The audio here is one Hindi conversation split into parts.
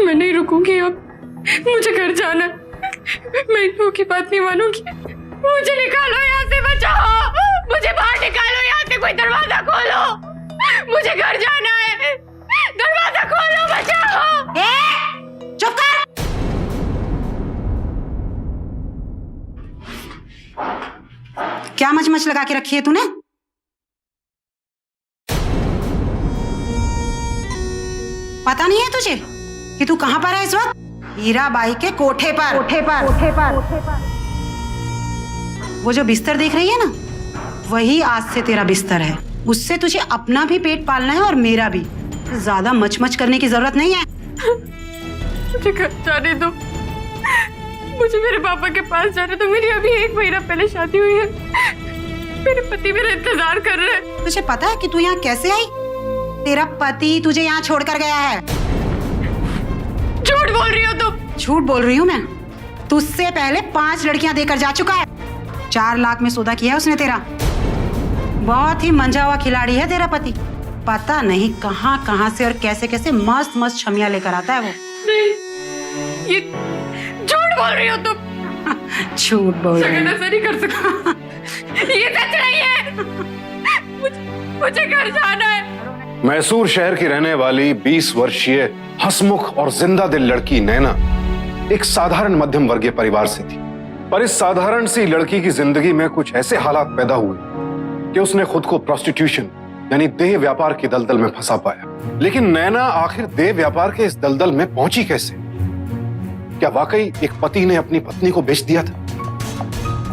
मैं नहीं रुकूंगी अब, मुझे घर जाना है। मैं इन लोगों की बात नहीं मानूंगी। मुझे निकालो यहाँ से, बचाओ मुझे, बाहर निकालो यहाँ से, कोई दरवाजा खोलो, मुझे घर जाना है, दरवाजा खोलो, बचाओ। चुप कर। क्या मच लगा के रखी है तूने? पता नहीं है तुझे कि तू कहां पर है इस वक्त? हीराबाई के कोठे पर। वो जो बिस्तर देख रही है ना, वही आज से तेरा बिस्तर है। उससे तुझे अपना भी पेट पालना है और मेरा भी। ज्यादा मच करने की जरूरत नहीं है। मुझे घर जाने दो, मुझे मेरे पापा के पास जाने दो। मेरी अभी 1 महीना पहले शादी हुई है, मेरे पति मेरा इंतजार कर रहे हैं। तुझे पता है कि तू यहाँ कैसे आई? तेरा पति तुझे यहाँ छोड़कर गया है। झूठ बोल रही हो तुम। झूठ बोल रही हूँ मैं? तुझसे पहले 5 लड़कियां देकर जा चुका है। 4 लाख में सौदा किया उसने तेरा। बहुत ही मंझा हुआ खिलाड़ी है तेरा पति। पता नहीं कहाँ कहाँ से और कैसे कैसे मस्त मस्त छमिया लेकर आता है वो। नहीं, ये झूठ बोल रही हो तुम। झूठ बोल रही है। ऐसा नहीं कर सकता, ये सच नहीं है। मुझे घर जाना है। मैसूर शहर की रहने वाली 20 वर्षीय हंसमुख और जिंदा दिल लड़की नैना एक साधारण मध्यम वर्गीय परिवार से थी। पर इस साधारण सी लड़की की जिंदगी में कुछ ऐसे हालात पैदा हुए कि उसने खुद को प्रोस्टिट्यूशन यानी देह व्यापार की दलदल में फंसा पाया। लेकिन नैना आखिर देह व्यापार के इस दलदल में पहुंची कैसे? क्या वाकई एक पति ने अपनी पत्नी को बेच दिया था?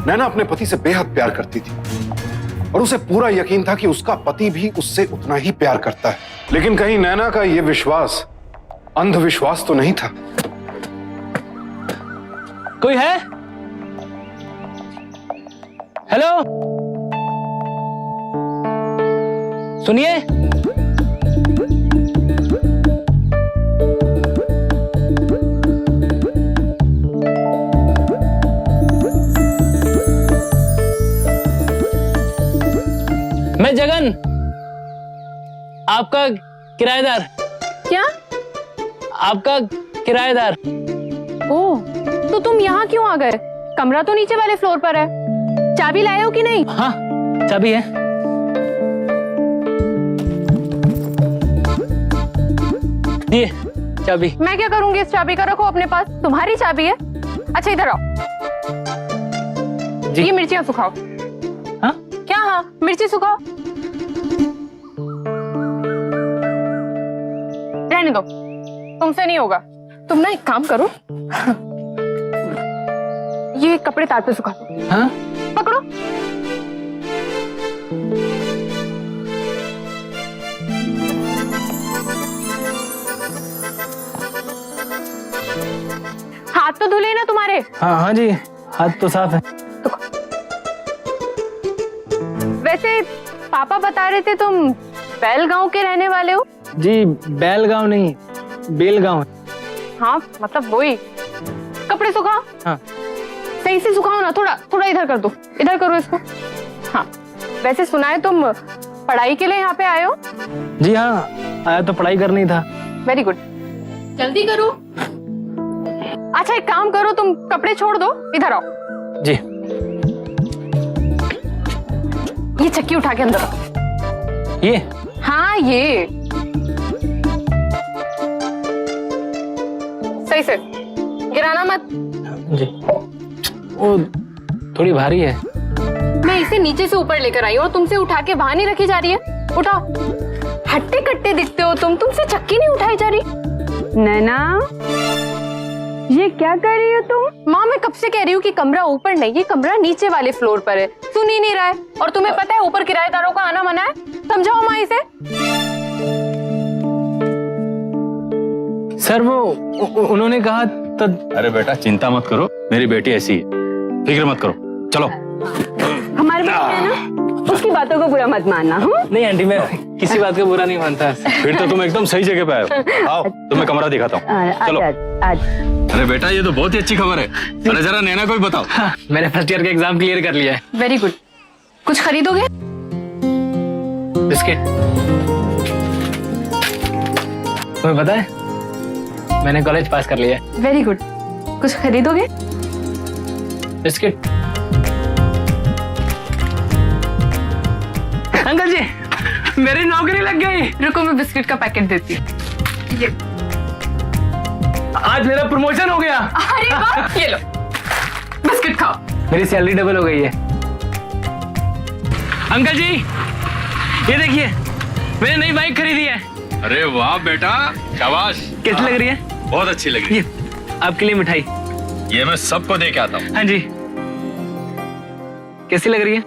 नैना अपने पति से बेहद प्यार करती थी और उसे पूरा यकीन था कि उसका पति भी उससे उतना ही प्यार करता है। लेकिन कहीं नैना का यह विश्वास अंधविश्वास तो नहीं था। कोई है? हेलो, सुनिए। मैं जगन, आपका किराएदार। क्या? आपका किराएदार। ओह, तो तुम यहाँ क्यों आ गए? कमरा तो नीचे वाले फ्लोर पर है। चाबी लाए हो कि नहीं? हाँ, चाबी है। ये चाबी। मैं क्या करूंगी इस चाबी का? रखो अपने पास, तुम्हारी चाबी है। अच्छा इधर आओ। जी। ये मिर्चियाँ सुखाओ। हाँ? क्या? हाँ, मिर्ची सुखाओ। रहने दो, तुमसे नहीं होगा। तुम ना एक काम करो, ये कपड़े तार पे सुखा दो। हाँ? पकड़ो। हाथ तो धुले ना तुम्हारे? हाँ हाँ जी, हाथ तो साफ है। वैसे पापा बता रहे थे तुम बेलगांव के रहने वाले हो? जी, बेलगांव नहीं, बेलगांव। हाँ मतलब वही। कपड़े सुखाओ। हाँ। सही से सुखाओ ना, थोड़ा थोड़ा इधर कर दो, इधर करो इसको। हाँ, वैसे सुना है तुम पढ़ाई के लिए यहाँ पे आए हो? जी हाँ, आया तो पढ़ाई करनी था। वेरी गुड, जल्दी करो। अच्छा एक काम करो, तुम कपड़े छोड़ दो, इधर आओ। जी। ये चक्की उठा के अंदर रखो। ये? हाँ ये। सही से गिराना मत। जी। वो थोड़ी भारी है। मैं इसे नीचे से ऊपर लेकर आई हूँ और तुमसे उठा के वहां नहीं रखी जा रही है। उठाओ। हट्टे कट्टे दिखते हो तुमसे चक्की नहीं उठाई जा रही। नैना, ये क्या कर रही हो तुम? माँ मैं कब से कह रही हूँ कि कमरा ऊपर नहीं, ये कमरा नीचे वाले फ्लोर पर है। सुन ही नहीं रहा है। और तुम्हें पता है ऊपर किराएदारों का आना मना है। समझाओ माँ इसे। सर वो उन्होंने कहा तो। अरे बेटा चिंता मत करो, मेरी बेटी ऐसी है, फिक्र मत करो। चलो। हमारी बेटी है ना, उसकी बातों को बुरा मत मानना। नहीं आंटी, मैं किसी बात का बुरा नहीं मानता। फिर तो तुम एकदम सही जगह पे आए हो। आओ तुम्हें कमरा दिखाता हूँ। चलो। अरे बेटा ये तो बहुत ही अच्छी खबर है। अरे जरा नैना को भी बताओ। हाँ, मैंने फर्स्ट ईयर का एग्जाम क्लियर कर लिया है। Very good. कुछ खरीदोगे? बिस्किट। तुम्हें पता है मैंने कॉलेज पास कर लिया है। Very good. कुछ खरीदोगे? बिस्किट। अंकल जी, मेरी नौकरी लग गई। रुको, मैं बिस्किट का पैकेट देती हूँ। ये आज मेरा प्रमोशन हो गया। अरे वाह, ये लो बिस्किट खाओ। मेरी सैलरी डबल हो गई है। अंकल जी, ये देखिए, मैंने नई बाइक खरीदी है। अरे वाह बेटा, शाबाश। कैसी लग रही है? बहुत अच्छी लग रही ये आपके लिए मिठाई। है। ये मैं सबको दे के आता हूँ। हाँ जी। कैसी लग रही है?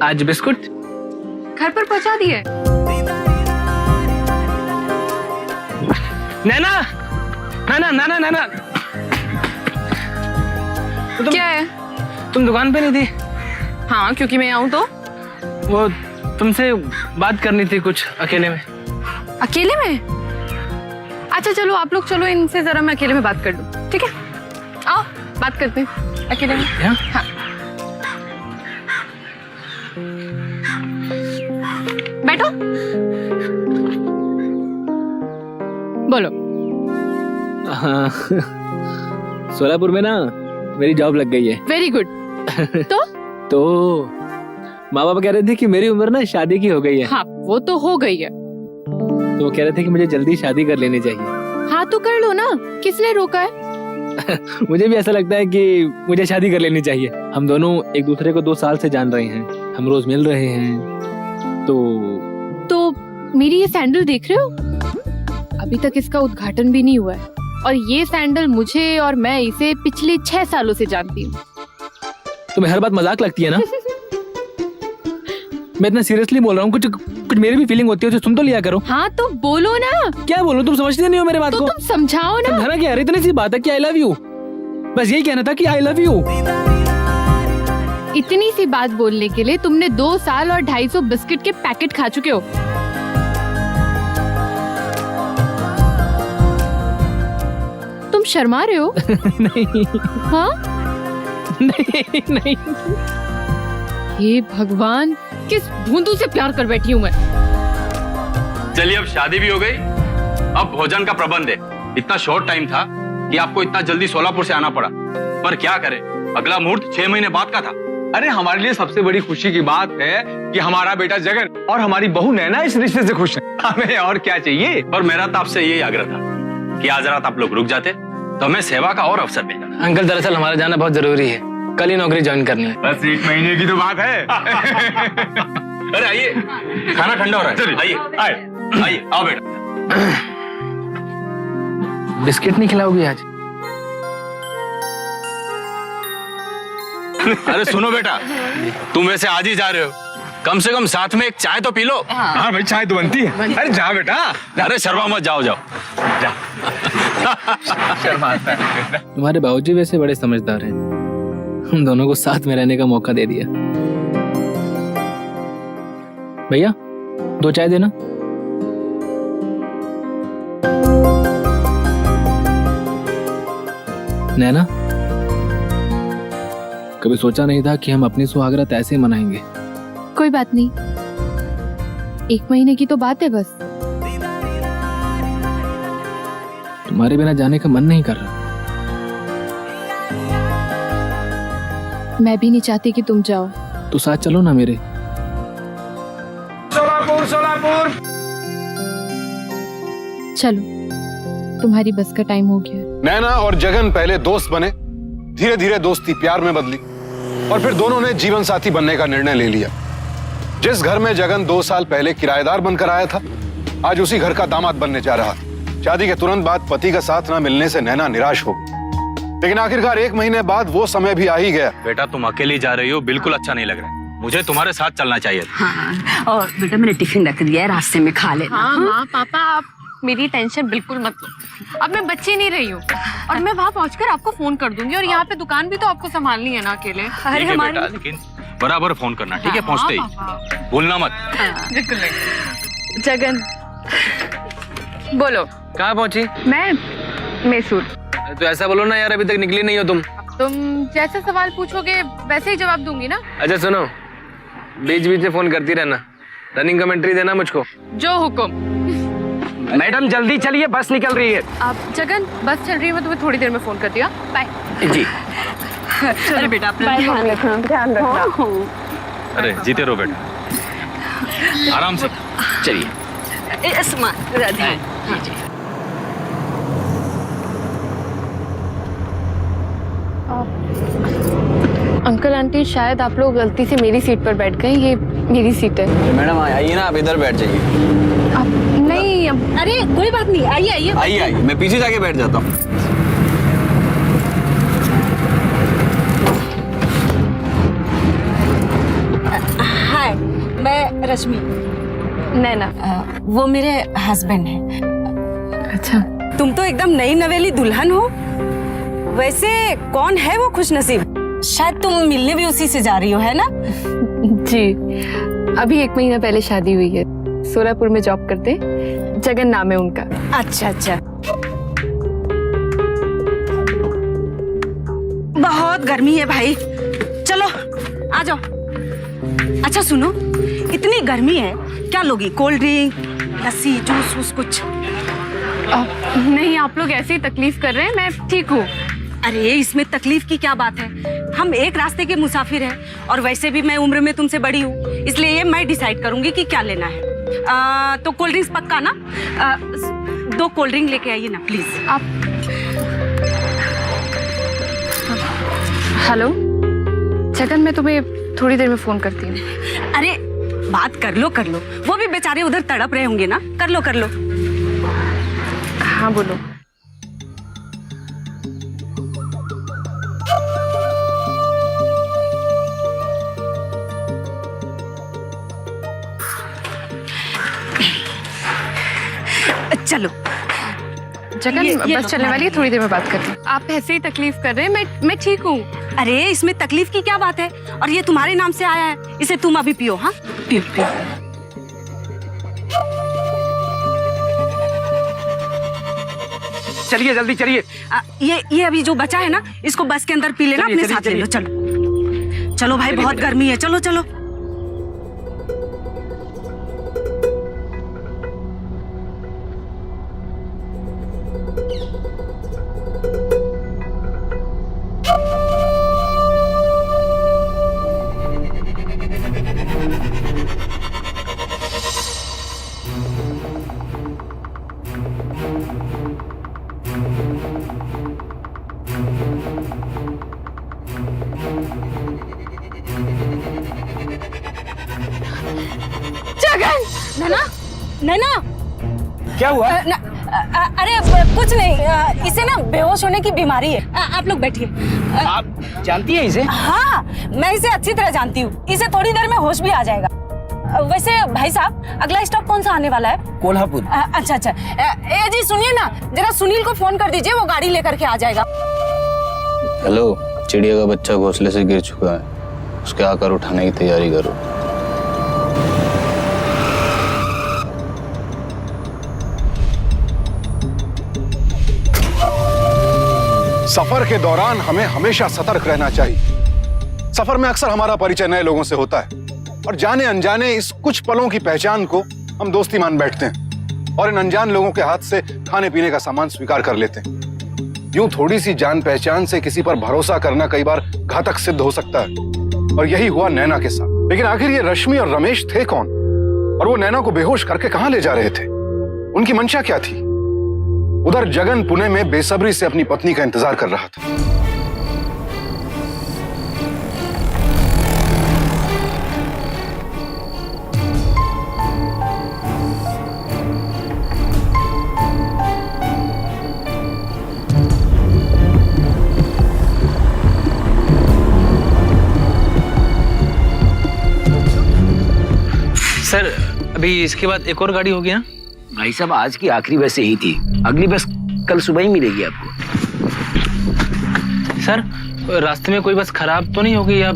आज बिस्कुट घर पर पहुंचा दिए। नैना, नैना, नैना, नैना। तो क्या है? तुम दुकान पे नहीं थी? हाँ, क्योंकि मैं आऊँ तो। वो तुमसे बात करनी थी कुछ अकेले में। अकेले में? अच्छा चलो, आप लोग चलो, इनसे जरा मैं अकेले में बात कर लूँ। ठीक है, आओ बात करते हैं अकेले में। हाँ? हाँ। बैठो, बोलो। हाँ, सोलापुर में ना मेरी जॉब लग गई है। Very good. तो माँ बाप कह रहे थे कि मेरी उम्र ना शादी की हो गई है। हाँ, वो तो हो गई है। तो वो कह रहे थे कि मुझे जल्दी शादी कर लेनी चाहिए। हाँ तो कर लो ना, किसने रोका है? मुझे भी ऐसा लगता है कि मुझे शादी कर लेनी चाहिए। हम दोनों एक दूसरे को 2 साल से जान रहे हैं, हम रोज मिल रहे हैं। तो मेरी ये सैंडल देख रहे हो? अभी तक इसका उद्घाटन भी नहीं हुआ है, और ये सैंडल मुझे और मैं इसे पिछले 6 सालों से जानती हूँ। तुम्हें हर बात मजाक लगती है ना? मैं इतना सीरियसली बोल रहा हूँ, कुछ मेरी भी फीलिंग होती है, सुन तो लिया करो। हाँ तो बोलो ना। क्या बोलूं, तुम समझते नहीं हो मेरे बात तो को। तुम समझाओ ना। समझाना क्या है, इतनी सी बात है कि आई लव यू। बस यही कहना था कि आई लव यू। इतनी सी बात बोलने के लिए तुमने 2 साल और 250 बिस्किट के पैकेट खा चुके हो। तुम शर्मा रहे हो? नहीं। हाँ? नहीं। हे भगवान, किस भूंदू से प्यार कर बैठी हूँ मैं। चलिए, अब शादी भी हो गई, अब भोजन का प्रबंध है। इतना शॉर्ट टाइम था कि आपको इतना जल्दी सोलापुर से आना पड़ा, पर क्या करें, अगला मुहूर्त 6 महीने बाद का था। अरे हमारे लिए सबसे बड़ी खुशी की बात है कि हमारा बेटा जगन और हमारी बहू नैना इस रिश्ते से खुश है। हमें और क्या चाहिए। पर मेरा तो आपसे यही आग्रह था कि आज रात आप लोग रुक जाते तो हमें सेवा का और अवसर मिल जाता। अंकल, दरअसल हमारा जाना बहुत जरूरी है, कल ही नौकरी ज्वाइन करनी है। बस 1 महीने की तो बात है। अरे आइए, खाना ठंडा हो रहा है। आइए आइए, आओ बेटा। बिस्किट नहीं खिलाओगी आज? अरे सुनो बेटा, तुम वैसे आज ही जा रहे हो, कम से कम साथ में एक चाय तो पी लो। हाँ भाई, चाय तो बनती है। अरे जा बेटा। अरे शर्मा मत, जाओ जाओ। शर्माता है। तुम्हारे बाबूजी वैसे बड़े समझदार हैं, हम दोनों को साथ में रहने का मौका दे दिया। भैया 2 चाय देना। नैना, कभी सोचा नहीं था कि हम अपनी सुहागरात ऐसे मनाएंगे। कोई बात नहीं, 1 महीने की तो बात है बस। तुम्हारे बिना जाने का मन नहीं कर रहा। मैं भी नहीं चाहती कि तुम जाओ। तो साथ चलो ना मेरे। सोलापुर सोलापुर। चलो, तुम्हारी बस का टाइम हो गया। नैना और जगन पहले दोस्त बने, धीरे धीरे दोस्ती प्यार में बदली, और फिर दोनों ने जीवन साथी बनने का निर्णय ले लिया। जिस घर में जगन 2 साल पहले किराएदार बनकर आया था, आज उसी घर का दामाद बनने जा रहा था। शादी के तुरंत बाद पति का साथ न मिलने से नैना निराश हो गई, लेकिन आखिरकार 1 महीने बाद वो समय भी आ ही गया। बेटा, तुम अकेली जा रही हो, बिल्कुल अच्छा नहीं लग रहा है। मुझे तुम्हारे साथ चलना चाहिए। हाँ, और बेटा मैंने टिफिन रख दिया है, रास्ते में खा लेना। हाँ माँ पापा, आप मेरी टेंशन बिल्कुल मत लो। अब मैं बच्ची नहीं रही हूँ, और मैं वहाँ पहुँचकर आपको फोन कर दूंगी, और यहाँ पे दुकान भी तो आपको संभालनी है ना अकेले। अरे ठीक है हमारी बेटा, लेकिन बराबर फोन करना, ठीक है? पहुंचते ही भूलना मत। बिल्कुल। जगन, बोलो। कहाँ पहुंची? मैं मैसूर। तो ऐसा बोलो ना यार, अभी तक निकली नहीं हो तुम। तुम जैसे सवाल पूछोगे वैसे ही जवाब दूंगी ना। अच्छा सुनो, बीच बीच में फोन करती रहना, रनिंग कमेंट्री देना मुझको। जो हुक्म। मैडम जल्दी चलिए, बस निकल रही है। आप जगन, बस चल रही है, मैं तुम्हें थोड़ी देर में फोन करती हूँ। बाय। जी चलो बेटा, अपना ध्यान रखना, ध्यान रखना। अरे जीते रहो बेटा, आराम से। चलिए। अंकल आंटी, शायद आप लोग गलती से मेरी सीट पर बैठ गए। ये मेरी सीट है। मैडम आइए ना, आप इधर बैठ जाइए। आप नहीं, अरे कोई बात नहीं, आइए आइए। आइए आइए, मैं पीछे जाके बैठ जाता हूँ। हाय, मैं रश्मि। नैना। वो मेरे हस्बैंड हैं। अच्छा। तुम तो एकदम नई नवेली दुल्हन हो। वैसे कौन है वो खुशनसीब? शायद तुम मिलने भी उसी से जा रही हो, है ना? जी, अभी 1 महीना पहले शादी हुई है। सोलापुर में जॉब करते, जगन नाम है उनका। अच्छा अच्छा। बहुत गर्मी है भाई, चलो आ जाओ। अच्छा सुनो, इतनी गर्मी है, क्या लोगी? कोल्ड ड्रिंक, लस्सी, जूस वूस कुछ? नहीं, आप लोग ऐसे ही तकलीफ कर रहे हैं, मैं ठीक हूँ। अरे इसमें तकलीफ की क्या बात है? हम एक रास्ते के मुसाफिर हैं, और वैसे भी मैं उम्र में तुमसे बड़ी हूँ, इसलिए ये मैं डिसाइड करूंगी कि क्या लेना है। तो कोल्ड ड्रिंक्स पक्का ना? 2 कोल्ड ड्रिंक लेके आइए ना प्लीज। आप हेलो जगन, मैं तुम्हें थोड़ी देर में फोन करती हूँ। अरे बात कर लो, वो भी बेचारे उधर तड़प रहे होंगे ना। कर लो। हाँ बोलो। चलो जगन, ये बस चलने वाली है, थोड़ी देर में बात करती हूँ। आप ऐसे ही तकलीफ कर रहे हैं, मैं ठीक हूँ। अरे इसमें तकलीफ की क्या बात है? और ये तुम्हारे नाम से आया है, इसे तुम अभी पियो। हाँ पियो। चलिए जल्दी चलिए। ये अभी जो बचा है ना, इसको बस के अंदर पी लेना, अपने साथ ले लो। चलो भाई, बहुत गर्मी है, चलो। नैना, क्या हुआ? अरे कुछ नहीं, इसे ना बेहोश होने की बीमारी है। आप लोग बैठिए। आप जानती हैं इसे? हाँ, मैं इसे अच्छी तरह जानती हूँ। इसे थोड़ी देर में होश भी आ जाएगा। वैसे भाई साहब, अगला स्टॉप कौन सा आने वाला है? कोल्हापुर। अच्छा। ए जी सुनिए ना, जरा सुनील को फोन कर दीजिए, वो गाड़ी लेकर के आ जाएगा। हेलो, चिड़िया का बच्चा घोंसले से गिर चुका है, उसके आकर उठाने की तैयारी करो। सफर के दौरान हमें हमेशा सतर्क रहना चाहिए। सफर में अक्सर हमारा परिचय नए लोगों से होता है, और जाने अनजाने इस कुछ पलों की पहचान को हम दोस्ती मान बैठते हैं, और इन अनजान लोगों के हाथ से खाने पीने का सामान स्वीकार कर लेते हैं। यूं थोड़ी सी जान पहचान से किसी पर भरोसा करना कई बार घातक सिद्ध हो सकता है, और यही हुआ नैना के साथ। लेकिन आखिर ये रश्मि और रमेश थे कौन, और वो नैना को बेहोश करके कहां ले जा रहे थे? उनकी मंशा क्या थी? उधर जगन पुणे में बेसब्री से अपनी पत्नी का इंतजार कर रहा था। सर, अभी इसके बाद एक और गाड़ी होगी ना? भाई साहब, आज की आखिरी बस यही थी, अगली बस कल सुबह ही मिलेगी आपको। सर, रास्ते में कोई बस खराब तो नहीं होगी, या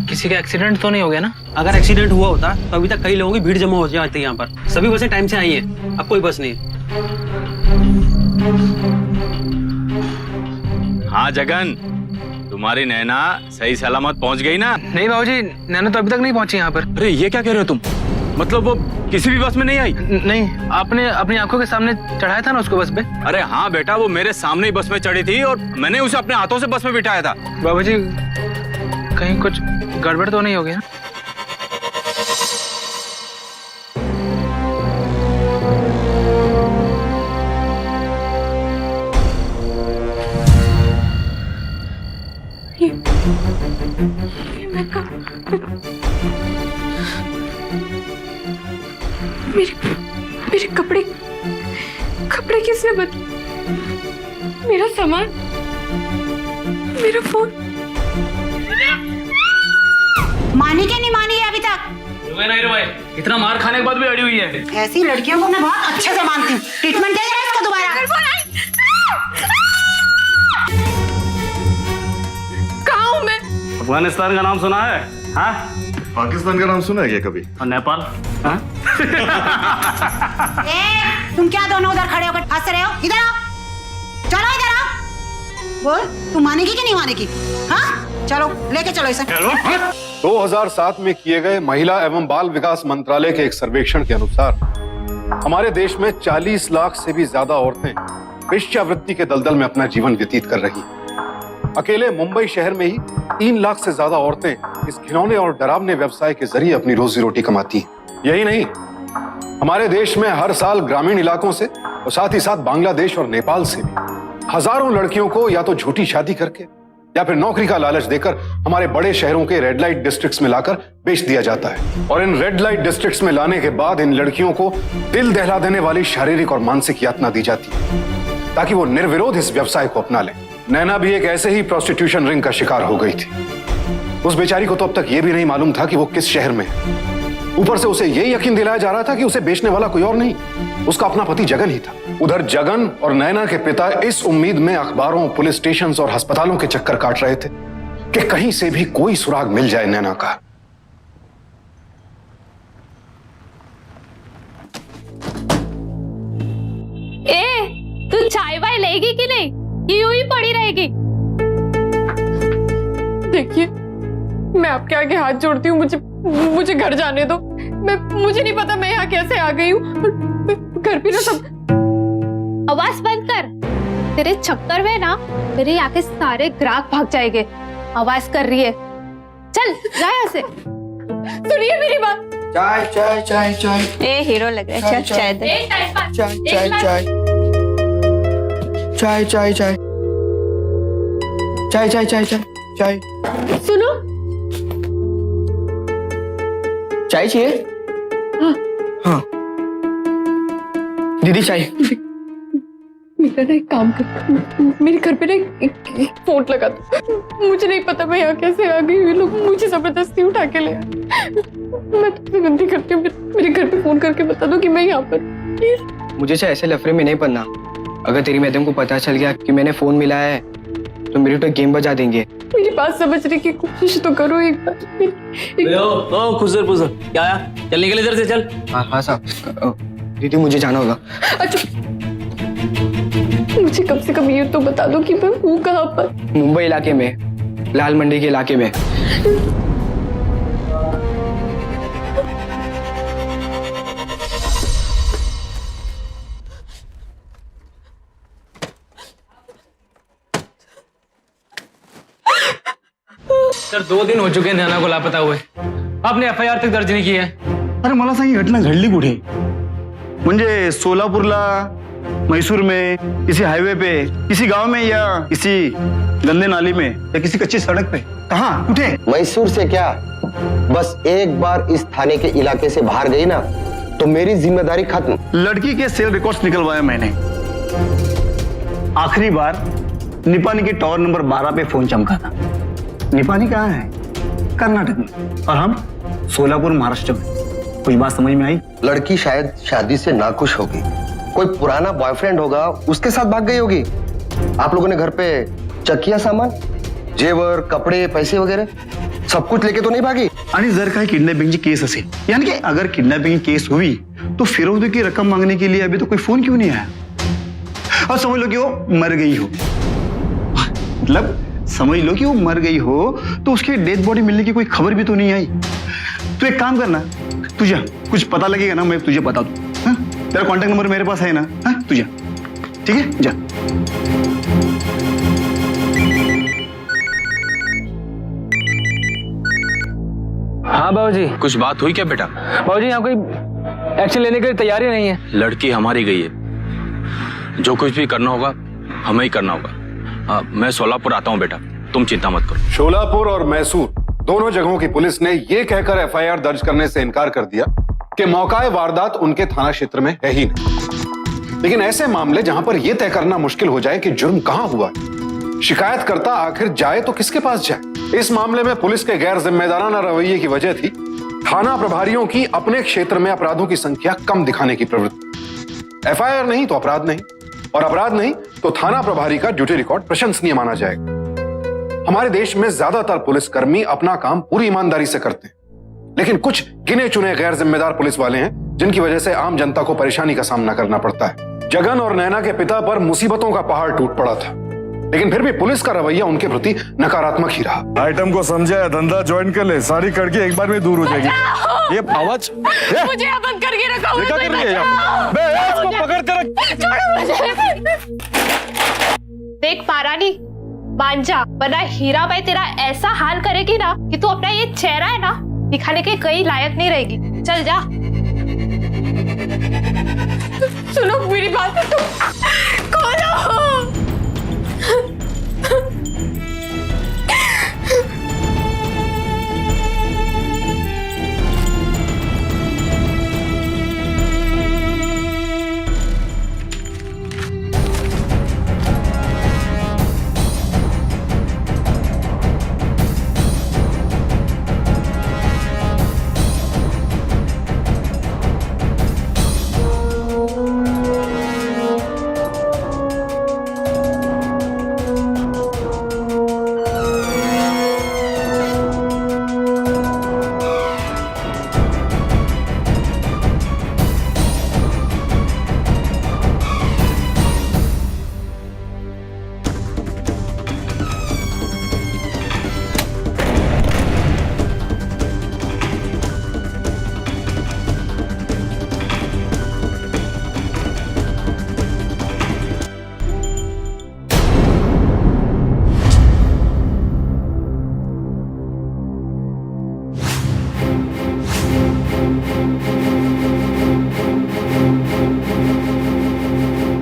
किसी का एक्सीडेंट तो नहीं हो गया ना? अगर एक्सीडेंट हुआ होता तो अभी तक कई लोगों की भीड़ जमा हो जाती है यहाँ पर। सभी बसें टाइम से आई हैं, अब कोई बस नहीं। हाँ जगन, तुम्हारी नैना सही सलामत पहुंच गई ना? नहीं बाबूजी, नैना तो अभी तक नहीं पहुंची यहाँ पर। अरे ये क्या कह रहे हो तुम? मतलब वो किसी भी बस में नहीं आई? नहीं, आपने अपनी आंखों के सामने चढ़ाया था ना उसको बस पे। अरे हाँ बेटा, वो मेरे सामने ही बस में चढ़ी थी और मैंने उसे अपने हाथों से बस में बिठाया था। बाबूजी, कहीं कुछ गड़बड़ तो नहीं हो गया? मेरे कपड़े किसने बदले? मेरा सामान, मेरा फोन। मानी क्या नहीं मानी है अभी तक? इतना मार खाने के बाद भी अड़ी हुई है। ऐसी लड़कियों को मैं बहुत अच्छे से मानती हूँ। ट्रीटमेंट दे रहा इसको दोबारा। कहाँ हूँ मैं? अफगानिस्तान का नाम सुना है? हाँ? पाकिस्तान का नाम सुना है क्या कभी? और नेपाल? हाँ? तुम क्या दोनों उधर खड़े होकर हंस रहे हो? इधर आओ, चलो इधर आओ। बोल, तू मानेगी कि नहीं मानेगी? हाँ, चलो लेके चलो इसे। 2007 में किए गए महिला एवं बाल विकास मंत्रालय के एक सर्वेक्षण के अनुसार हमारे देश में 40 लाख से भी ज्यादा औरतें वेश्यावृत्ति के दलदल में अपना जीवन व्यतीत कर रही हैं। अकेले मुंबई शहर में ही 3 लाख से ज्यादा औरतें इस घिनौने और डरावने व्यवसाय के जरिए अपनी रोजी रोटी कमाती हैं। यही नहीं, हमारे देश में हर साल ग्रामीण इलाकों से और साथ ही साथ बांग्लादेश और नेपाल से भी हजारों लड़कियों को या तो झूठी शादी करके या फिर नौकरी का लालच देकर हमारे बड़े शहरों के रेड लाइट डिस्ट्रिक्ट्स में लाकर बेच दिया जाता है। और इन रेड लाइट डिस्ट्रिक्ट्स में लाने के बाद इन लड़कियों को दिल दहला देने वाली शारीरिक और मानसिक यातना दी जाती है ताकि वो निर्विरोध इस व्यवसाय को अपना लें। नैना भी एक ऐसे ही प्रोस्टिट्यूशन रिंग का शिकार हो गई थी। उस बेचारी को तो अब तक ये भी नहीं मालूम था कि वो किस शहर में है। ऊपर से उसे ये यकीन दिलाया जा रहा था कि उसे बेचने वाला कोई और नहीं, उसका अपना पति जगन ही था। उधर जगन और नैना के पिता इस उम्मीद में अखबारों, पुलिस स्टेशंस और अस्पतालों के चक्कर काट रहे थे कि कहीं से भी कोई सुराग मिल जाए नैना का। तू चाय वाय लेगी कि नहीं? ये यूं ही पड़ी रहेगी। देखिए, मैं आपके आगे हाथ जोड़ती हूँ, मुझे घर जाने दो। मुझे नहीं पता मैं यहाँ कैसे आ गई हूँ। घर पे ना सब। आवाज बंद कर। तेरे चक्कर में ना मेरे यहाँ के सारे ग्राहक भाग जाएंगे। आवाज कर रही है, चल जा यहाँ से। सुनिए मेरी बात। चाय चाय चाय चाय। ए हीरो लग रहा है। चल चाय दे। चाय चाय चाय चाय चाय चाय चाय चाय चाय चाय चाय। सुनो, चाय चाहिए? हाँ दीदी चाय। मेरा ना एक काम कर, मेरे घर पे ना एक फोन लगा दो। मुझे नहीं पता मैं यहाँ कैसे आ गई। ये लोग मुझे जबरदस्ती उठा के ले आए। मैं तुमसे विनती करती हूँ, मेरे घर पे फोन करके बता दो कि मैं यहाँ पर। प्लीज। मुझे से ऐसे लफड़े में नहीं पड़ना। अगर तेरी मैडम को पता चल गया कि मैंने फोन मिलाया है तो मेरी तो गेम बजा देंगे। मेरी बात समझने की कोशिश तो करो एक बार। खुजर पुजर क्या आया? चल निकल इधर से, चल। हाँ साहब, दीदी मुझे जाना होगा। अच्छा, मुझे कम से कम ये तो बता दो कि मैं हूँ कहाँ पर? मुंबई इलाके में, लाल मंडी के इलाके में। सर 2 दिन हो चुके हैं नैना को लापता हुए। आपने एफआईआर तक दर्ज नहीं की है। अरे मला सांग, ही घटना घडली कुठे? म्हणजे सोलापूरला, मैसूर में, किसी हाईवे पे, किसी गांव में, या किसी गंदे नाली में, या किसी कच्ची सड़क पे? कहाँ, कुठे? मैसूर से क्या, बस एक बार इस थाने के इलाके से बाहर गई ना तो मेरी जिम्मेदारी खत्म। लड़की के सेल रिकॉर्ड्स निकलवाया मैंने। आखिरी बार निपानी के टावर नंबर 12 पे फोन चमका था। निपानी कहाँ है? कर्नाटक में, और हम सोलापुर, महाराष्ट्र में। कुछ बात समझ में आई? लड़की शायद शादी से नाखुश होगी, कोई पुराना बॉयफ्रेंड होगा, उसके साथ भाग गई होगी। आप लोगों ने घर पे चेक किया सामान, जेवर, कपड़े, पैसे वगैरह सब कुछ लेके तो नहीं भागी? आणि जर काही किडनॅपिंगची केस असेल, यानी कि अगर किडनैपिंग केस हुई तो फिरौती की रकम मांगने के लिए अभी तो कोई फोन क्यों नहीं आया? और समझ लो कि वो मर गई हो, मतलब समझ लो कि वो मर गई हो तो उसकी डेड बॉडी मिलने की कोई खबर भी तो नहीं आई। तो एक काम करना, तू जा, कुछ पता लगेगा ना मैं तुझे बता दूं। हाँ? तेरा कांटेक्ट नंबर मेरे पास है ना? हाँ? तू जा, ठीक है, जा। हाँ बाबूजी। कुछ बात हुई क्या बेटा? बाबूजी यहाँ कोई एक्शन लेने की तैयारी नहीं है। लड़की हमारी गई है, जो कुछ भी करना होगा हमें ही करना होगा। मैं सोलापुर आता हूँ बेटा, तुम चिंता मत करो। शोलापुर और मैसूर दोनों जगहों की पुलिस ने यह कहकर एफआईआर दर्ज करने से इनकार कर दिया कि मौकाए वारदात उनके थाना क्षेत्र में है ही नहीं। लेकिन ऐसे मामले जहां पर यह तय करना मुश्किल हो जाए कि जुर्म कहां हुआ है, शिकायतकर्ता आखिर जाए तो किसके पास जाए। इस मामले में पुलिस के गैर जिम्मेदाराना रवैये की वजह थी थाना प्रभारियों की अपने क्षेत्र में अपराधों की संख्या कम दिखाने की प्रवृत्ति। एफआईआर नहीं तो अपराध नहीं, और अपराध नहीं तो थाना प्रभारी का ड्यूटी रिकॉर्ड प्रशंसनीय माना जाएगा। हमारे देश में ज्यादातर पुलिसकर्मी अपना काम पूरी ईमानदारी से करते हैं, लेकिन कुछ गिने चुने गैर जिम्मेदार पुलिस वाले हैं जिनकी वजह से आम जनता को परेशानी का सामना करना पड़ता है। जगन और नैना के पिता पर मुसीबतों का पहाड़ टूट पड़ा था, लेकिन फिर भी पुलिस का रवैया उनके प्रति नकारात्मक ही रहा। आइटम को समझा, धंधा ज्वाइन कर ले, सारी कड़की एक बार में दूर हो जाएगी। ये आवाज मुझे बंद करके रखा हुआ है, इसको पकड़ कर रख। छोड़ो मुझे। देख महारानी, मान जा, वरना हीराबाई तेरा ऐसा हाल करेगी ना कि तू अपना ये चेहरा है ना दिखाने के कहीं लायक नहीं रहेगी। चल जा। सुनो मेरी बात, तुम खोलो।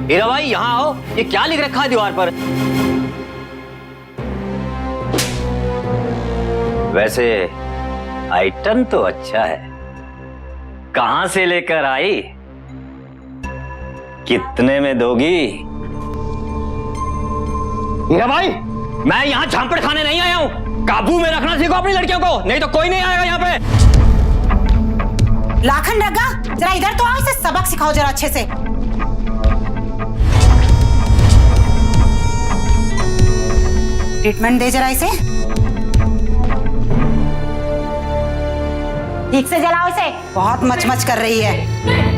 हीरा भाई यहाँ आओ, ये क्या लिख रखा है दीवार पर? वैसे आइटम तो अच्छा है, कहां से लेकर आई, कितने में दोगी? हीरा भाई, मैं यहाँ झांपड़ खाने नहीं आया हूँ, काबू में रखना सीखो अपनी लड़कियों को, नहीं तो कोई नहीं आएगा यहाँ पे। लाखन रगा, जरा इधर तो आओ, इसे सबक सिखाओ जरा अच्छे से। ट्रीटमेंट दे जरा इसे, ठीक से जलाओ इसे, बहुत मचमच कर रही है।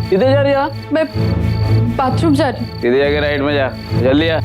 किधर जा रही है? मैं बाथरूम जा रही हूँ। सीधे जाके राइट में जा, जल्दी आ।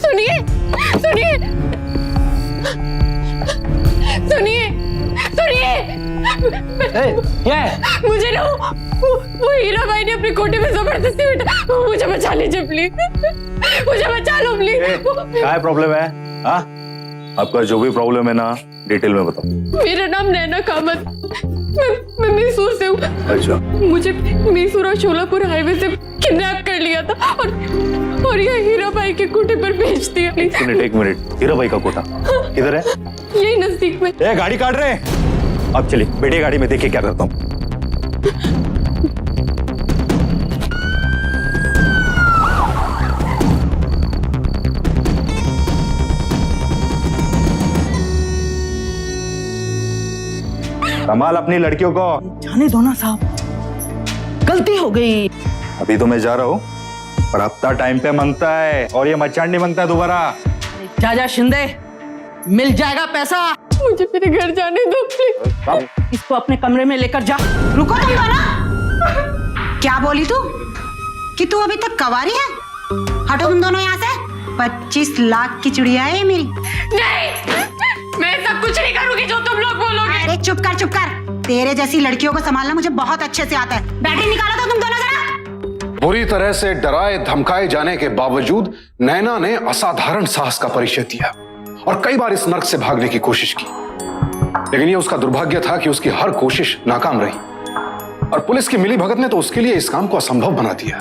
सुनिए सुनिए सुनिए सुनिए, क्या है? मुझे ना वो हीरा भाई ने अपनी कोठी में जबरदस्ती बिठा। मुझे बचा लीजिए प्लीज, मुझे बचा लो प्लीज। क्या प्रॉब्लम है? हाँ, आपका जो भी प्रॉब्लम है ना डिटेल में बताओ। मेरा नाम नैना कामत, मैं मैसूर से हूँ। अच्छा। मुझे मैसूर और शोलापुर हाईवे से किडनैप कर लिया था और ये हीरा भाई के कोठे पर भेज दिया। एक मिनट, हीरा भाई का कोठा किधर है? यही नजदीक में। गाड़ी काट रहे हैं। अब चलिए बैठिए गाड़ी में, देखिए क्या करता हूँ। संभाल अपनी लड़कियों को। जाने दो ना साहब, गलती हो गई। अभी तो मैं जा रहा हूँ, पर हफ्ता टाइम पे मांगता है और ये मचान नहीं मांगता दोबारा। जा शिंदे, मिल जाएगा पैसा। मुझे मेरे घर जाने दो प्लीज। इसको अपने कमरे में लेकर जा। रुको तुम दोनों। क्या बोली तू कि तू अभी तक कवारी है? हटो तुम दोनों यहाँ से। 25 लाख की चिड़िया है ये मेरी। नहीं, मैं सब कुछ नहीं करूंगी जो तुम लोग बोलोगे। अरे चुप कर चुप कर, तेरे जैसी लड़कियों को संभालना मुझे बहुत अच्छे से आता है। बैटरी निकालो तो तुम दोनों जरा। बुरी तरह से डराए धमकाए जाने के बावजूद नैना ने असाधारण साहस का परिचय दिया और कई बार इस नर्क से भागने की कोशिश की, लेकिन यह उसका दुर्भाग्य था कि उसकी हर कोशिश नाकाम रही और पुलिस की मिलीभगत ने तो उसके लिए इस काम को असंभव बना दिया।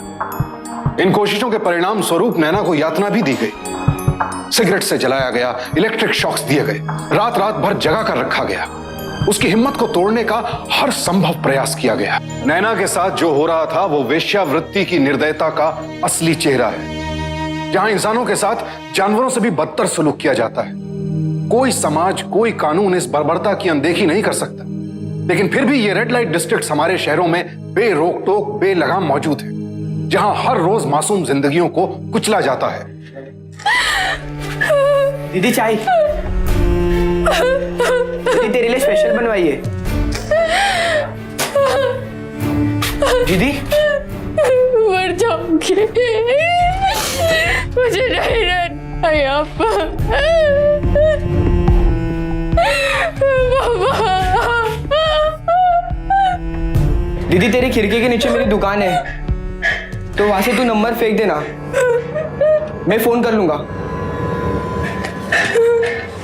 इन कोशिशों के परिणाम स्वरूप नैना को यातना भी दी गई, सिगरेट से जलाया गया, इलेक्ट्रिक शॉक्स दिए गए, रात रात भर जगा कर रखा गया। उसकी हिम्मत को तोड़ने का हर संभव प्रयास किया गया। नैना के साथ जो हो रहा था वो वेश्यावृत्ति की निर्दयता का असली चेहरा है, जहां इंसानों के साथ जानवरों से भी बदतर सलूक किया जाता है। कोई समाज, कोई कानून इस बर्बरता की अनदेखी नहीं कर सकता, लेकिन फिर भी ये रेड लाइट डिस्ट्रिक्ट हमारे शहरों में बेरोक टोक बेलगाम मौजूद है, जहां हर रोज मासूम जिंदगियों को कुचला जाता है। दीदी चाय। दीदी तेरे लिए स्पेशल बनवाई है। दीदी मर जाऊंगी, मुझे नहीं रहना यहाँ पर। दीदी तेरी खिड़की के नीचे मेरी दुकान है, तो वहां से तू नंबर फेंक देना, मैं फोन कर लूंगा।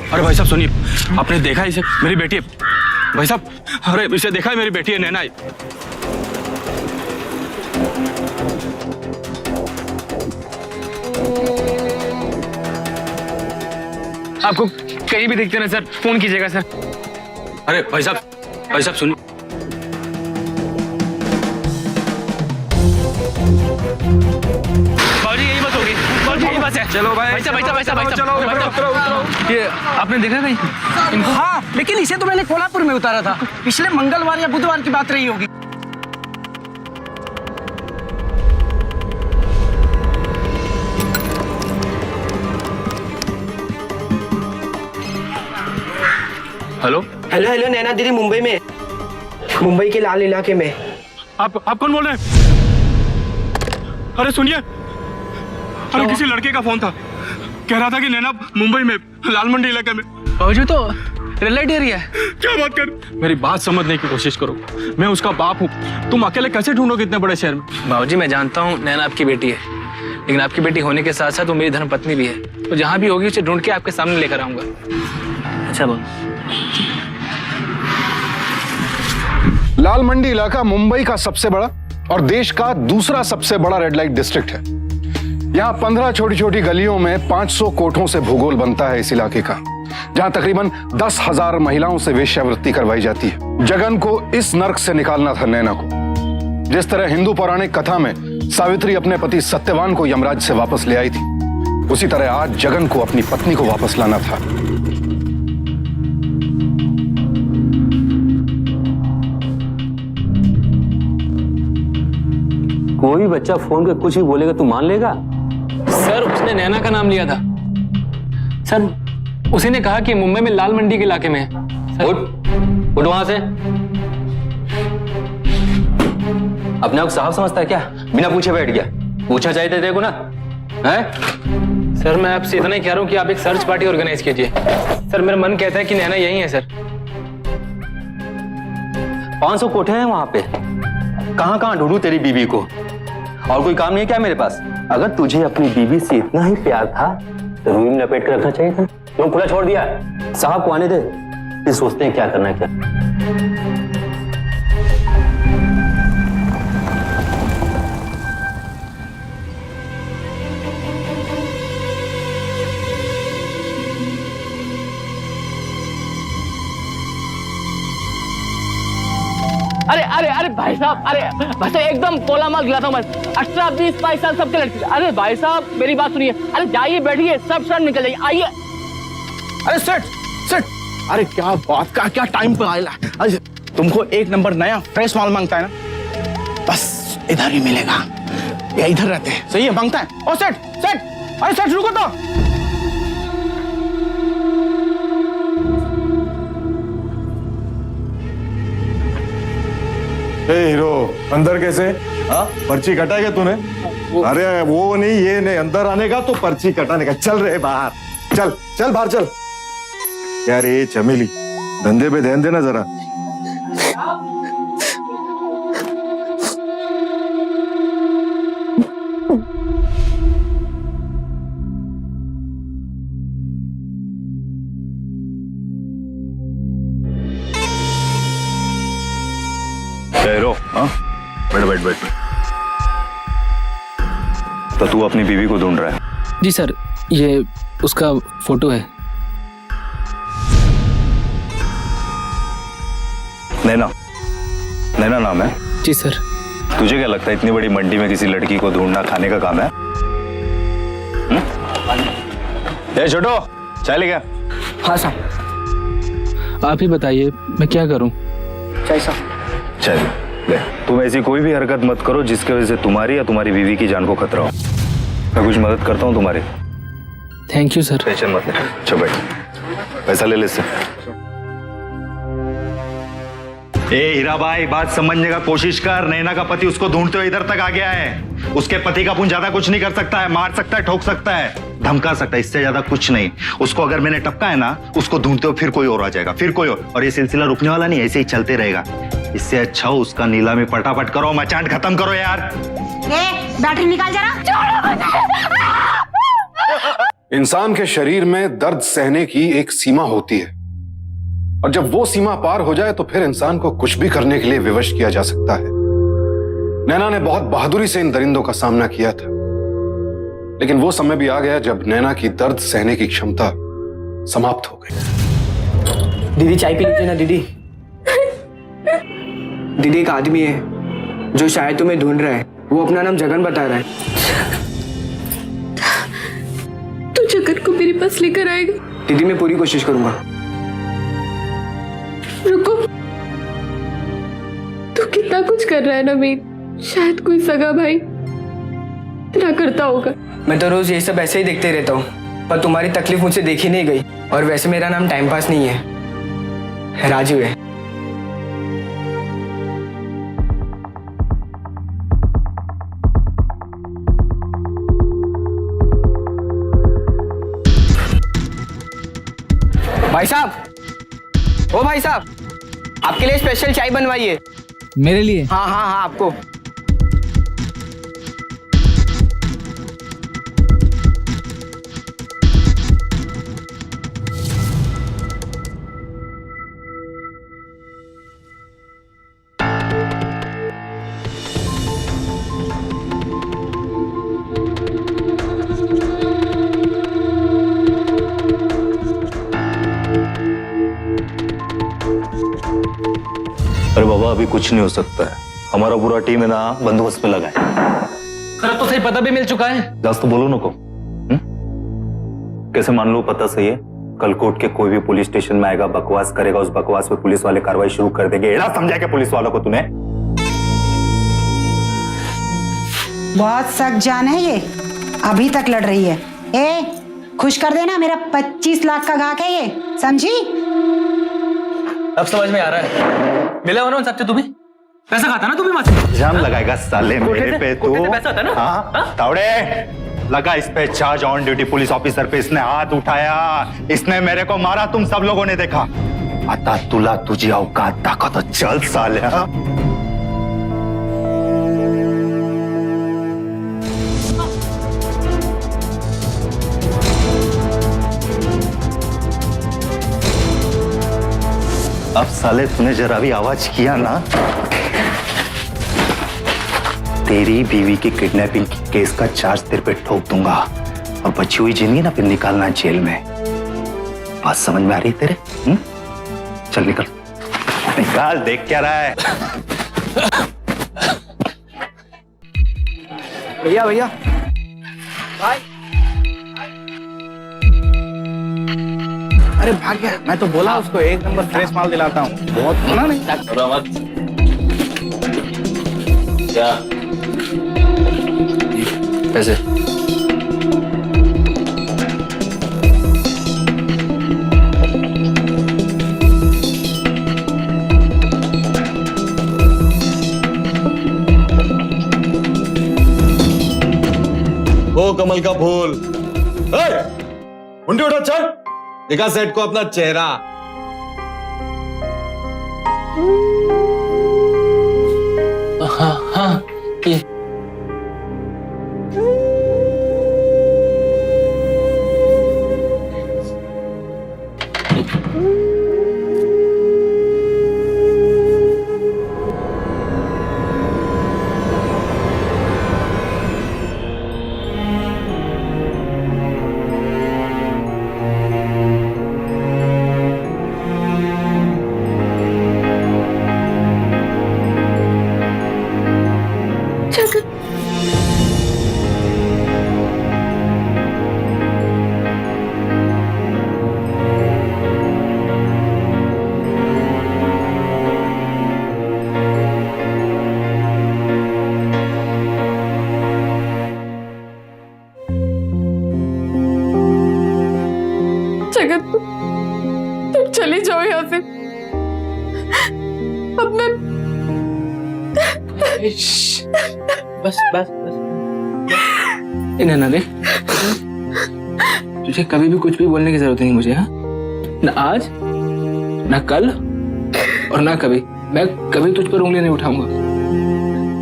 अरे भाई साहब सुनिए, आपने देखा इसे? मेरी बेटी है भाई साहब। अरे इसे देखा है? मेरी बेटी है नैना। आपको कहीं भी दिखते ना सर, फोन कीजिएगा सर। अरे भाई साहब सुनिए। बाबूजी यही बस होगी, बाबूजी यही बस है। चलो भाई साहब चलो। ये आपने देखा कहीं इनको? हाँ, लेकिन इसे तो मैंने कोल्हापुर में उतारा था, पिछले मंगलवार या बुधवार की बात रही होगी। हेलो हेलो हेलो, नैना दीदी मुंबई में, मुंबई के लाल इलाके में। आप कौन बोल रहे हैं? अरे सुनिए, अरे किसी लड़के का फोन था, कह रहा था कि नैना मुंबई में लाल मंडी इलाके में। बाबूजी तो रेड लाइट एरिया है। क्या बात कर? मेरी बात समझने की कोशिश करो, मैं उसका बाप हूँ। तुम अकेले कैसे ढूंढोगे इतने बड़े शहर में? बाबूजी मैं जानता हूँ नैना आपकी बेटी है, लेकिन आपकी बेटी होने के साथ साथ वो मेरी धर्मपत्नी भी है, तो जहाँ भी होगी उसे ढूंढ के आपके सामने लेकर आऊंगा। अच्छा बाबू। लाल मंडी इलाका मुंबई का सबसे बड़ा और देश का दूसरा सबसे बड़ा रेड लाइट डिस्ट्रिक्ट है। यहाँ 15 छोटी छोटी गलियों में 500 कोठों से भूगोल बनता है इस इलाके का, जहाँ तकरीबन 10,000 महिलाओं से वेश्यावृत्ति करवाई जाती है। जगन को इस नर्क से निकालना था नैना को। जिस तरह हिंदू पौराणिक कथा में सावित्री अपने पति सत्यवान को यमराज से वापस ले आई थी, उसी तरह आज जगन को अपनी पत्नी को वापस लाना था। कोई बच्चा फोन पे कुछ भी बोलेगा तू मान लेगा? सर उसने नैना का नाम लिया था सर, उसी ने कहा कि मुंबई में लाल मंडी के इलाके में है। उठ वहां से। अपने आप साहब समझता है क्या? बिना पूछे बैठ गया। पूछा चाहिए तेरे को ना है? सर मैं आपसे इतना ही कह रहा हूँ कि आप एक सर्च पार्टी ऑर्गेनाइज कीजिए। सर मेरा मन कहता है कि नैना यही है सर। 500 कोठे हैं वहां पे, कहाँ कहाँ ढूंढूं तेरी बीवी को? और कोई काम नहीं है क्या मेरे पास? अगर तुझे अपनी बीवी से इतना ही प्यार था तो रूई में लपेट कर रखना चाहिए था। क्यों खुला छोड़ दिया? साहब को आने दे, फिर सोचते हैं क्या करना है क्या। अरे अरे अरे भाई साहब, अरे भाई साहब एकदम तोला माल गिलाता हूँ मैं। 18, 20, 22 साल सबके लड़के। अरे भाई साहब मेरी बात सुनिए, अरे जाइए बैठिए, सब शर्ट निकल जाइए, आइए। अरे सेट, अरे क्या बात का, क्या टाइम पे आया। अरे तुमको 1 नंबर नया फ्रेश माल मांगता है ना, बस इधर ही मिलेगा, या इधर रहते हैं, सही है, मांगता है। ओ सेट, अरे सेट रुको तो। हीरो अंदर कैसे? पर्ची कटाएगा तूने? अरे वो नहीं, ये नहीं, अंदर आने का तो पर्ची कटाने का। चल रहे बाहर, चल बाहर चल। यार ये चमेली, धंधे पे ध्यान देना जरा। हीरो, हाँ बैठ। तो तू अपनी बीवी को ढूंढ रहा है? जी सर, ये उसका फोटो है। नैना नाम है? जी सर। तुझे क्या लगता है इतनी बड़ी मंडी में किसी लड़की को ढूंढना खाने का काम है? ये छोटो, चाय ले गया? हाँ साहब। आप ही बताइए मैं क्या करूं? चाय साहब। चाय ले। तुम ऐसी कोई भी हरकत मत करो जिसके वजह से तुम्हारी या तुम्हारी बीवी की जान को खतरा हो। मैं कुछ मदद करता हूँ तुम्हारी। Thank you sir. टेंशन मत ले, चल बैठ, पैसा ले इससे। ए हीरा भाई, बात समझने का कोशिश कर। नैना का पति उसको ढूंढते हुए इधर तक आ गया है। उसके पति का पुन ज्यादा कुछ नहीं कर सकता है, मार सकता है, ठोक सकता है, धमका सकता है, इससे ज्यादा कुछ नहीं। उसको अगर मैंने टपका है ना, उसको ढूंढते हुए फिर कोई और आ जाएगा, फिर कोई और ये सिलसिला रुकने वाला नहीं, ऐसे ही चलते रहेगा। इससे अच्छा हो उसका नीलामी फटाफट करो, मचान खत्म करो यार। बैटरी निकाल जरा। इंसान के शरीर में दर्द सहने की एक सीमा होती है, और जब वो सीमा पार हो जाए तो फिर इंसान को कुछ भी करने के लिए विवश किया जा सकता है। नैना ने बहुत बहादुरी से इन दरिंदों का सामना किया था, लेकिन वो समय भी आ गया जब नैना की दर्द सहने की क्षमता समाप्त हो गई। दीदी चाय पी लीजिए ना दीदी। दीदी एक आदमी है जो शायद तुम्हें ढूंढ रहा है, वो अपना नाम जगन बता रहा है। तू जगन को मेरे पास लेकर आएगा? दीदी मैं पूरी कोशिश करूंगा। रुको, तू कितना कुछ कर रहा है नवीन, शायद कोई सगा भाई इतना करता होगा। मैं तो रोज ये सब ऐसे ही देखते रहता हूँ, पर तुम्हारी तकलीफ मुझसे देखी नहीं गई। और वैसे मेरा नाम टाइम पास नहीं है, राजू है। भाई साहब, ओ भाई साहब, आपके लिए स्पेशल चाय बनवाई है। मेरे लिए? हाँ हाँ हाँ, आपको। अरे बाबा अभी कुछ नहीं हो सकता है, हमारा पूरा टीम है ना बंदोबस्त पे लगा है। सर अब तो सही पता भी मिल चुका है। लास्ट तो बोलो ना को। कैसे मान लो पता सही है, कल कोर्ट के कोई भी पुलिस स्टेशन में आएगा, बकवास करेगा, उस बकवास पे पुलिस वाले कार्रवाई शुरू कर देंगे। एड़ा समझा क्या पुलिस वालों को तूने? बहुत सख्त जान है ये, अभी तक लड़ रही है। खुश कर देना, मेरा 25 लाख का गाहक है ये, समझी? अब समझ में आ रहा है। मिला हो ना सच्चे, तुम्हें पैसा खाता ना तुम्हें वहां से। इल्जाम लगाएगा साले मेरे पे तो। पैसा होता ना? हाँ तावड़े लगा इस पे charge on duty police officer पे। इसने हाथ उठाया, इसने मेरे को मारा, तुम सब लोगों ने देखा। आता तुला तुझी औकात दाखव तो चल साले। साले तूने जरा भी आवाज किया ना, तेरी बीवी की किडनैपिंग की केस का चार्ज तेरे पे ठोक दूंगा और बची हुई जिंदगी ना फिर निकालना जेल में। बात समझ में आ रही है तेरे? चल निकल निकाल, देख क्या रहा है? भैया भैया अरे भाग गया। मैं तो बोला उसको 1 नंबर फ्रेश माल दिलाता हूँ। बहुत सुना नहीं क्या पैसे? वो कमल का फूल, मुंडी उठा, चल दिखा सेठ को अपना चेहरा। हाँ हाँ ये जगत, तुम चली जाओ यहाँ से। अब मैं बस बस बस नैना देख, तुझे कभी भी कुछ भी बोलने की जरूरत नहीं मुझे। हाँ, ना आज ना कल और ना कभी। मैं कभी तुझ पर उंगली नहीं उठाऊंगा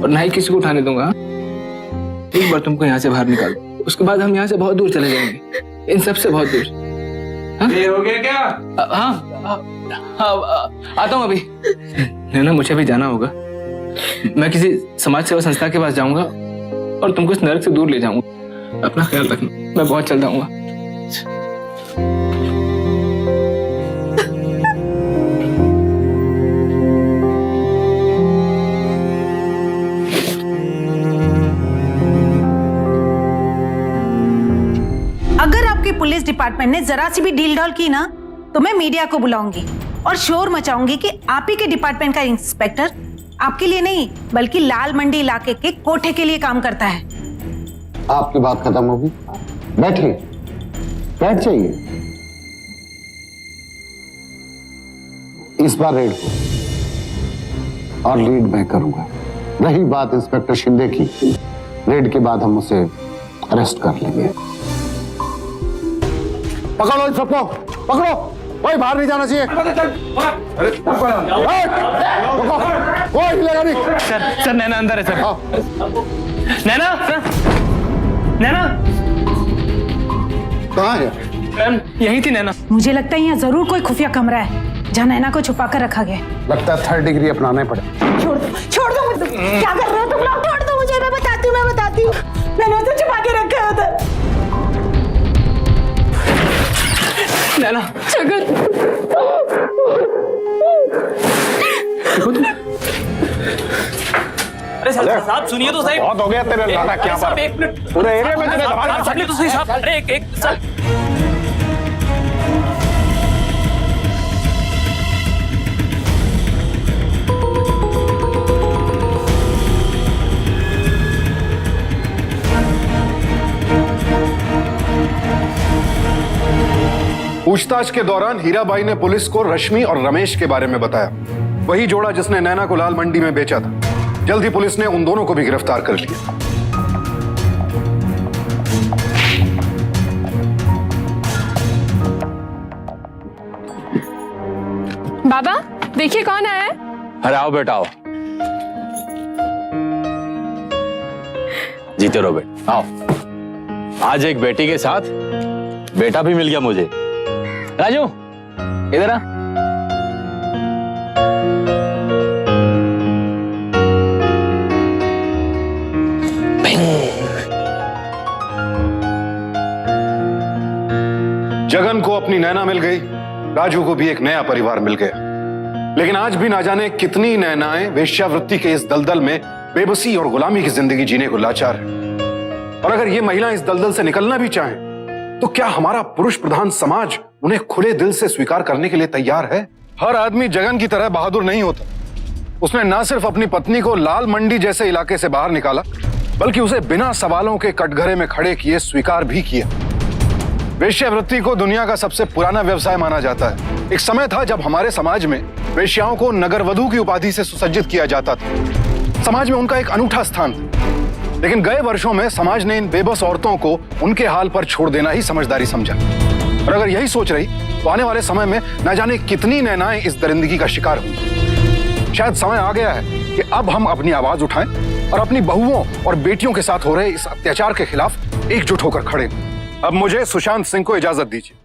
और ना ही किसी को उठाने दूंगा। एक बार तुमको यहाँ से बाहर निकाल, उसके बाद हम यहाँ से बहुत दूर चले जाएंगे, इन सब से बहुत दूर। ये हो गया क्या? हाँ आता हूँ अभी। नैना मुझे भी जाना होगा। मैं किसी समाज सेवा संस्था के पास जाऊंगा और तुमको इस नरक से दूर ले जाऊंगा। अपना ख्याल रखना, मैं बहुत चल जाऊंगा। अगर आपके पुलिस डिपार्टमेंट ने जरा सी भी डील डॉल की ना, तो मैं मीडिया को बुलाऊंगी और शोर मचाऊंगी कि आप ही के डिपार्टमेंट का इंस्पेक्टर आपके लिए नहीं बल्कि लाल मंडी इलाके के कोठे के लिए काम करता है। आपकी बात खत्म होगी, बैठिए, बैठ जाइए। इस बार रेड को और लीड मैं करूंगा। रही बात इंस्पेक्टर शिंदे की, रेड के बाद हम उसे अरेस्ट कर लेंगे। पकड़ो इन सबको, पकड़ो, कोई बाहर नहीं जाना चाहिए। अरे कोई हिलेगा नहीं। सर नैना अंदर है सर। नैना सर, नैना कहाँ है? मैम यही थी नैना। मुझे लगता है यहाँ जरूर कोई खुफिया कमरा है जहाँ नैना को छुपा कर रखा गया। लगता है 3rd डिग्री अपनाना पड़े। छोड़ दो मुझे। क्या कर रहे हो तुम लोग? छोड़ दो मुझे, मैं बताती हूँ। मैंने उसे छुपा के रखा है उधर। नैना जगत, अरे साहब सुनिए तो सही। बहुत हो गया तेरे नाटक क्या बात? एक मिनट, पूरे एरिया में तेरे धमाल सुनिए तो सही साहब। अरे एक सर, पूछताछ के दौरान हीराबाई ने पुलिस को रश्मि और रमेश के बारे में बताया, वही जोड़ा जिसने नैना को लाल मंडी में बेचा था। जल्द ही पुलिस ने उन दोनों को भी गिरफ्तार कर लिया। बाबा देखिए कौन आया है। अरे आओ बेटा आओ, जीते रहो बेटा, आओ। आज एक बेटी के साथ बेटा भी मिल गया मुझे। राजू इधर आ। जगन को अपनी नैना मिल गई, राजू को भी एक नया परिवार मिल गया। लेकिन आज भी ना जाने कितनी नैनाएं वेश्यावृत्ति के इस दलदल में बेबसी और गुलामी की जिंदगी जीने को लाचार है। और अगर ये महिलाएं इस दलदल से निकलना भी चाहें तो क्या हमारा पुरुष प्रधान समाज उन्हें खुले दिल से स्वीकार करने के लिए तैयार है? हर आदमी जगन की तरह बहादुर नहीं होता। उसने ना सिर्फ अपनी पत्नी को लाल मंडी जैसे इलाके से बाहर निकाला, बल्कि उसे बिना सवालों के कटघरे में खड़े किए स्वीकार भी किया। वेश्यावृत्ति को दुनिया का सबसे पुराना व्यवसाय माना जाता है। एक समय था जब हमारे समाज में वेश्याओं को नगरवधु की उपाधि से सुसज्जित किया जाता था। समाज में उनका एक अनूठा स्थान था। लेकिन गए वर्षों में समाज ने इन बेबस औरतों को उनके हाल पर छोड़ देना ही समझदारी समझा। और अगर यही सोच रही तो आने वाले समय में न जाने कितनी नैनाएं इस दरिंदगी का शिकार होंगी। शायद समय आ गया है कि अब हम अपनी आवाज उठाएं और अपनी बहुओं और बेटियों के साथ हो रहे इस अत्याचार के खिलाफ एकजुट होकर खड़े। अब मुझे सुशांत सिंह को इजाजत दीजिए।